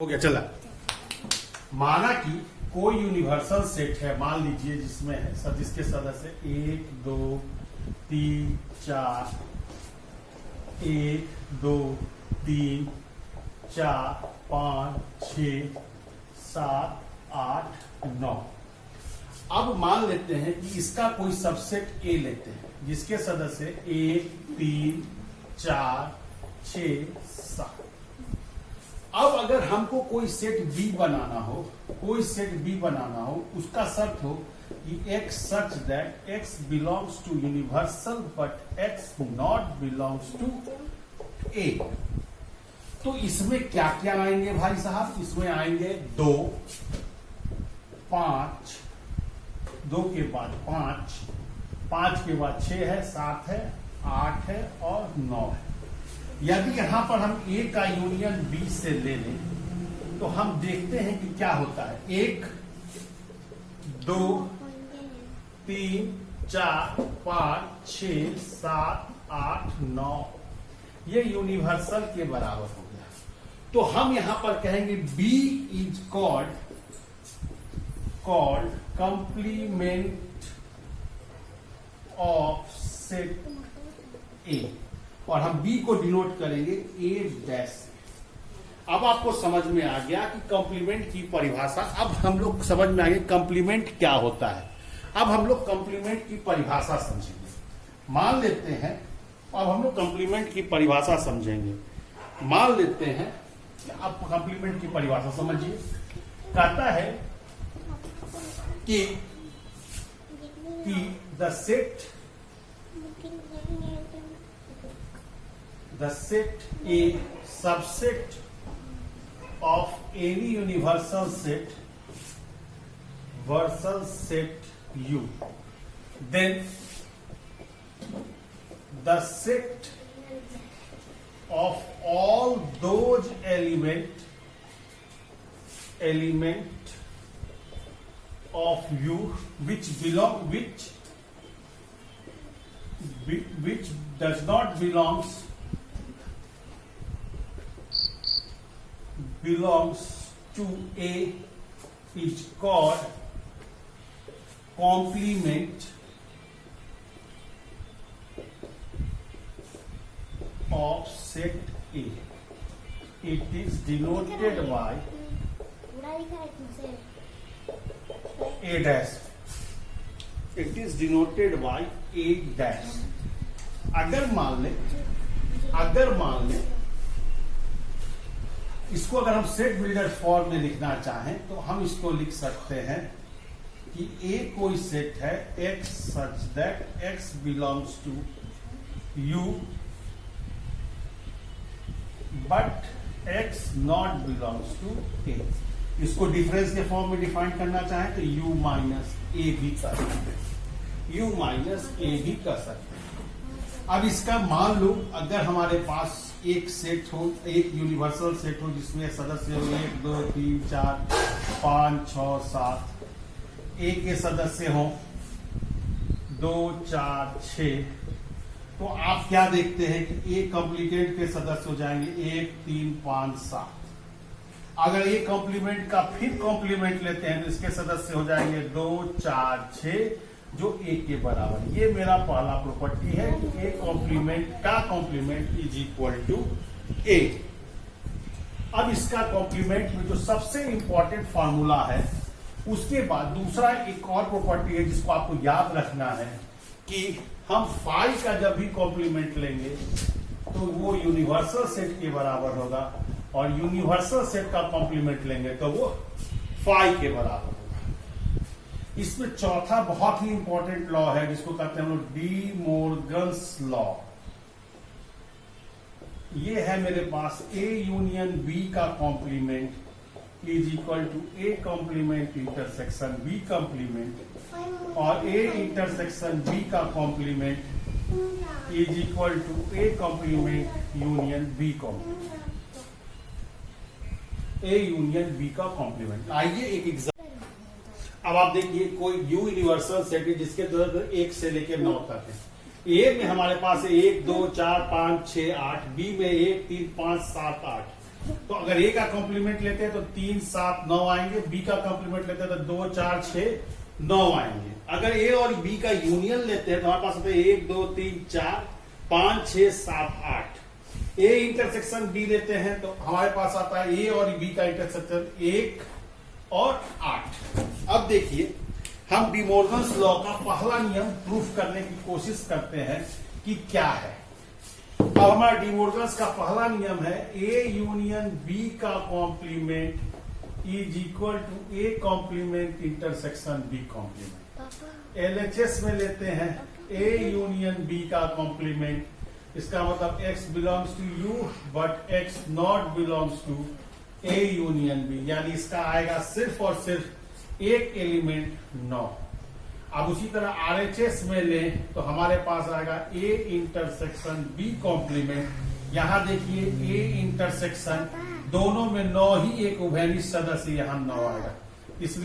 हो गया चला। माना कि कोई यूनिवर्सल सेट है, मान लीजिए जिसमें है सब जिसके सदस्य 1 2 3 4 1 2 3 4 5 6 7 8 9। अब मान लेते हैं कि इसका कोई सबसेट ए लेते हैं जिसके सदस्य 1 3 4 6 7। अब अगर हमको कोई सेट बी बनाना हो, उसका शर्त हो कि x such that x belongs to universal but x not belongs to A. तो इसमें क्या क्या आएंगे भाई साहब? इसमें आएंगे 2 5, 2 के बाद 5, 5 के बाद 6 है, 7 है, 8 है और 9 है। यदि यहां पर हम ए का यूनियन बी से ले लें तो हम देखते हैं कि क्या होता है। 1 2 3 4 5 6 7 8 9 ये यूनिवर्सल के बराबर हो गया। तो हम यहां पर कहेंगे B is called complement of set A और हम बी को डिनोट करेंगे ए डैश से। अब आपको समझ में आ गया कि कॉम्प्लीमेंट की परिभाषा। अब हम लोग समझ में आ गए कॉम्प्लीमेंट क्या होता है। अब हम लोग कॉम्प्लीमेंट की परिभाषा समझेंगे। मान लेते हैं अब हम लोग कॉम्प्लीमेंट की परिभाषा समझेंगे। मान लेते हैं कि आप कॉम्प्लीमेंट की परिभाषा समझिए। कहता है कि the set A subset of any universal set versus set U, then the set of all those element of U which does not belongs to A is called complement of set A. It is denoted by A dash. It is denoted by A dash. अगर मान लें इसको अगर हम set builder form में लिखना चाहें तो हम इसको लिख सकते हैं कि ए कोई सेट है x such that x belongs to u but x not belongs to A. इसको डिफरेंस के फॉर्म में डिफाइन करना चाहें तो u माइनस ए भी कर सकते हैं। अब इसका मान लो अगर हमारे पास एक सेट हो, एक यूनिवर्सल सेट हो जिसमें सदस्य हो 1 2 3 4 5 6 7, ए के सदस्य हो 2 4 6, तो आप क्या देखते हैं कि ए कॉम्प्लीमेंट के सदस्य हो जाएंगे 1 3 5 7। अगर ए कॉम्प्लीमेंट का फिर कॉम्प्लीमेंट लेते हैं तो इसके सदस्य हो जाएंगे 2 4 6 जो ए के बराबर। ये मेरा पहला प्रॉपर्टी है कि ए कॉम्प्लीमेंट का कॉम्प्लीमेंट इज इक्वल टू ए। अब इसका कॉम्प्लीमेंट में जो सबसे इंपॉर्टेंट फॉर्मूला है उसके बाद दूसरा एक और प्रॉपर्टी है जिसको आपको याद रखना है कि हम फाई का जब भी कॉम्प्लीमेंट लेंगे तो वो यूनिवर्सल सेट के बराबर होगा और यूनिवर्सल सेट का कॉम्प्लीमेंट लेंगे तो वो फाई के बराबर होगा। इसमें चौथा बहुत ही इंपॉर्टेंट लॉ है जिसको कहते हैं हम लोग डी मोर्गन्स लॉ। ये है मेरे पास ए यूनियन बी का complement is equal to A complement intersection B complement और ए इंटरसेक्शन बी का complement is equal to A complement union B complement. A union B का कॉम्प्लीमेंट। आइए एक एग्जाम्पल। अब आप देखिए कोई यू यूनिवर्सल सेट है जिसके दर 1 से लेकर 9 तक है। ए में हमारे पास 1 2 4 5 6 8, बी में 1 3 5 7 8। तो अगर ए का कॉम्प्लीमेंट लेते हैं तो 3, 7, 9 आएंगे, बी का कॉम्प्लीमेंट लेते हैं तो 2, 4, 6, 9 आएंगे। अगर ए और बी का यूनियन लेते हैं तो हमारे पास होता है 1, 2, 3, 4, 5, 6, 7, 8। ए इंटरसेक्शन बी लेते हैं तो हमारे पास आता है ए और बी का इंटरसेक्शन 1 और 8। अब देखिए हम डी मोर्गन्स लॉ का पहला नियम प्रूफ करने की कोशिश करते हैं कि क्या है। अब हमारा डी मोर्गन्स का पहला नियम है ए यूनियन बी का complement is equal to A complement intersection B complement. LHS में लेते हैं ए यूनियन बी का कॉम्प्लीमेंट, इसका मतलब x belongs to U but x not belongs to A union B, यानी इसका आएगा सिर्फ और सिर्फ एक एलिमेंट 9। अब उसी तरह आरएचएस में लें तो हमारे पास आएगा ए इंटरसेक्शन बी कॉम्प्लीमेंट। यहां देखिए ए इंटरसेक्शन दोनों में 9 ही एक उभयनिष्ठ सदस्य, यहां 9 आएगा, इसलिए